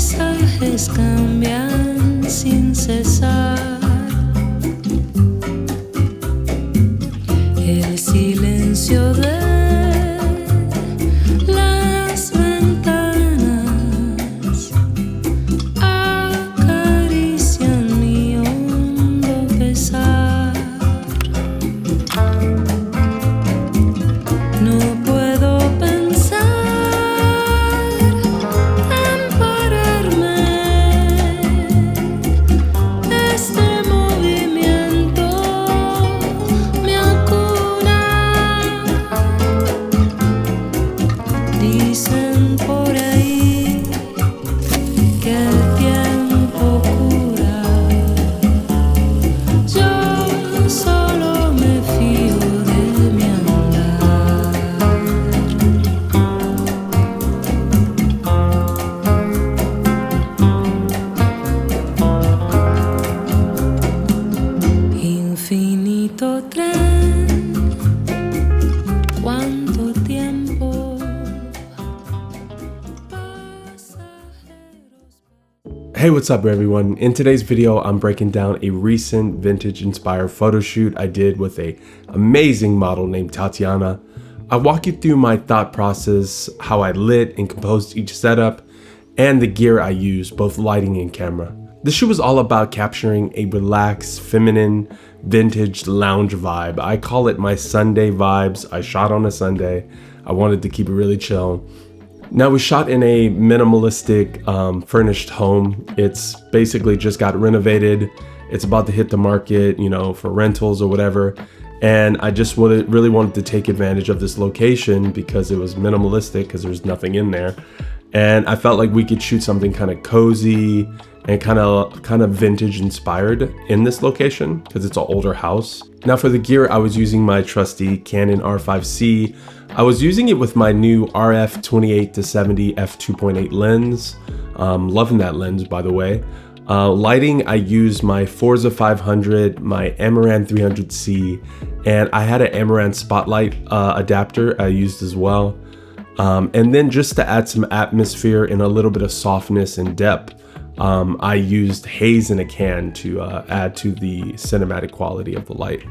paisajes cambian sin cesar. El silencio de las ventanas acarician mi hondo pesar. No puedo pensar en pararme. Este movimiento me acuna. Dicen por ahí que el tiempo cura. Yo solo me fío de mi andar. Infinito tren, cuánto tiempo. Hey, what's up everyone? In today's video, I'm breaking down a recent vintage inspired photo shoot I did with a amazing model named Tatiana. I walk you through my thought process, how I lit and composed each setup, and the gear I used, both lighting and camera. The shoot was all about capturing a relaxed, feminine, vintage lounge vibe. I call it my Sunday vibes. I shot on a Sunday. I wanted to keep it really chill. Now we shot in a minimalistic furnished home. It's basically just got renovated. It's about to hit the market, you know, for rentals or whatever. And I just really wanted to take advantage of this location because it was minimalistic, because there's nothing in there. And I felt like we could shoot something kind of cozy and kind of vintage inspired in this location because it's an older house. Now for the gear, I was using my trusty Canon R5C. I was using it with my new RF 28-70 f2.8 lens. Loving that lens, by the way. Lighting, I used my Forza 500, my Amaran 300C, and I had an Amaran spotlight adapter I used as well. And then just to add some atmosphere and a little bit of softness and depth, I used haze in a can to add to the cinematic quality of the light.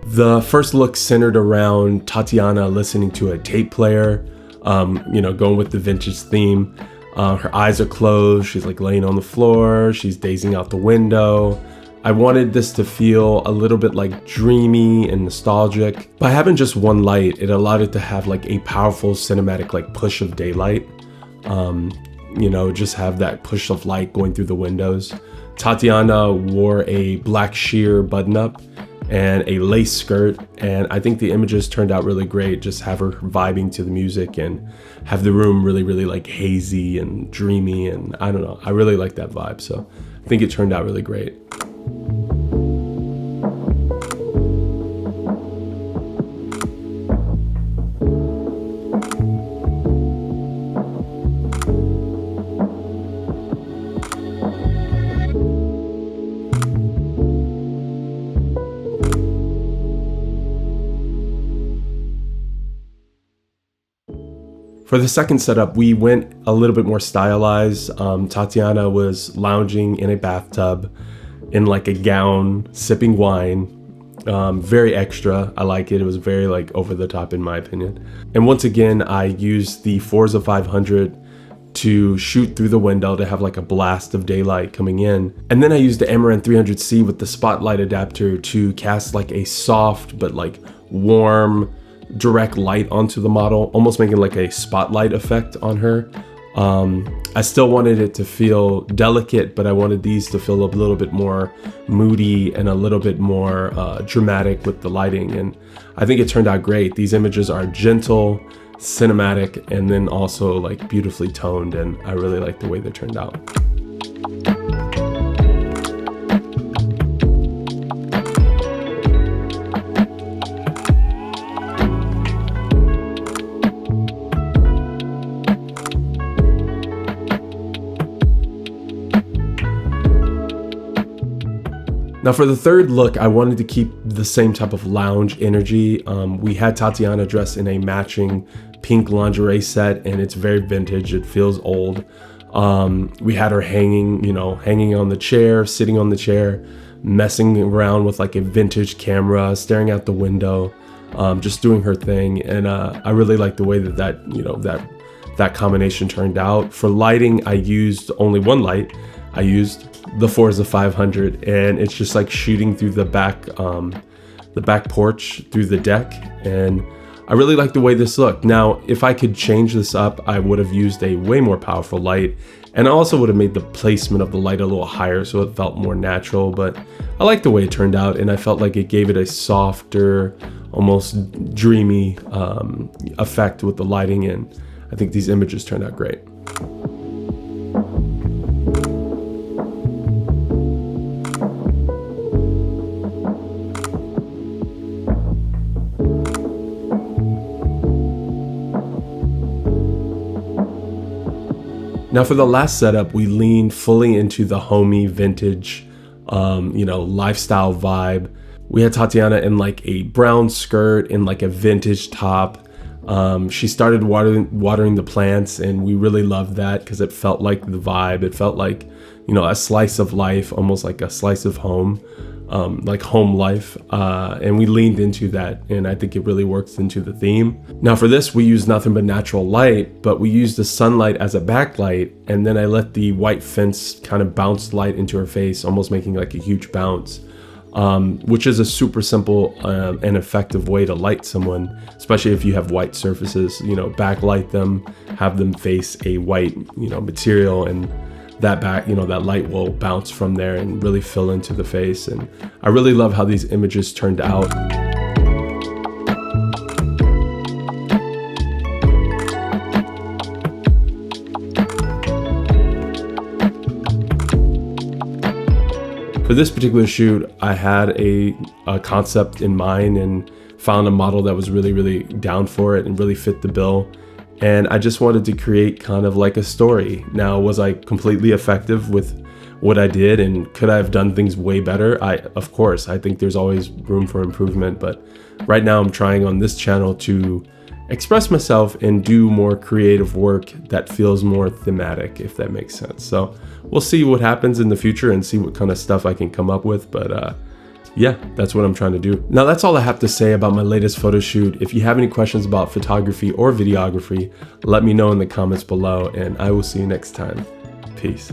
The first look centered around Tatiana listening to a tape player, you know, going with the vintage theme. Her eyes are closed, she's like laying on the floor, she's dazing out the window. I wanted this to feel a little bit like dreamy and nostalgic. By having just one light, it allowed it to have like a powerful cinematic like push of daylight. You know, just have that push of light going through the windows. Tatiana wore a black sheer button up and a lace skirt, and I think the images turned out really great. Just have her vibing to the music and have the room really like hazy and dreamy, and I don't know, I really like that vibe, so I think it turned out really great. For the second setup, we went a little bit more stylized. Tatiana was lounging in a bathtub in like a gown, sipping wine. Very extra. I like it. It was very like over the top in my opinion. And once again, I used the Forza 500 to shoot through the window to have like a blast of daylight coming in. And then I used the Amaran 300C with the spotlight adapter to cast like a soft but like warm, direct light onto the model, almost making like a spotlight effect on her. I still wanted it to feel delicate, but I wanted these to feel a little bit more moody and a little bit more dramatic with the lighting, and I think it turned out great. These images are gentle, cinematic, and then also like beautifully toned, and I really like the way they turned out. Now for the third look, I wanted to keep the same type of lounge energy. We had Tatiana dressed in a matching pink lingerie set, and it's very vintage. It feels old. We had her hanging on the chair, sitting on the chair, messing around with like a vintage camera, staring out the window, just doing her thing. And I really like the way that combination turned out. For lighting, I used only one light. I used the Forza 500, and it's just like shooting through the back porch, through the deck, and I really like the way this looked. Now, if I could change this up, I would have used a way more powerful light, and I also would have made the placement of the light a little higher so it felt more natural, but I like the way it turned out, and I felt like it gave it a softer, almost dreamy effect with the lighting, and I think these images turned out great. Now for the last setup, we leaned fully into the homey vintage, lifestyle vibe. We had Tatiana in like a brown skirt and like a vintage top. She started watering the plants, and we really loved that because it felt like the vibe. It felt like, a slice of life, almost like a slice of home, like home life. And we leaned into that, and I think it really works into the theme. Now for this, we used nothing but natural light, but we used the sunlight as a backlight, and then I let the white fence kind of bounce light into her face, almost making like a huge bounce. Which is a super simple and effective way to light someone, especially if you have white surfaces. Backlight them, have them face a white material, and that light will bounce from there and really fill into the face. And I really love how these images turned out. For this particular shoot, I had a concept in mind and found a model that was really, really down for it and really fit the bill. And I just wanted to create kind of like a story. Now, was I completely effective with what I did, and could I have done things way better? Of course, I think there's always room for improvement, but right now I'm trying on this channel to express myself and do more creative work that feels more thematic, if that makes sense. So we'll see what happens in the future and see what kind of stuff I can come up with, but yeah, that's what I'm trying to do. Now that's all I have to say about my latest photo shoot. If you have any questions about photography or videography, let me know in the comments below, and I will see you next time. Peace.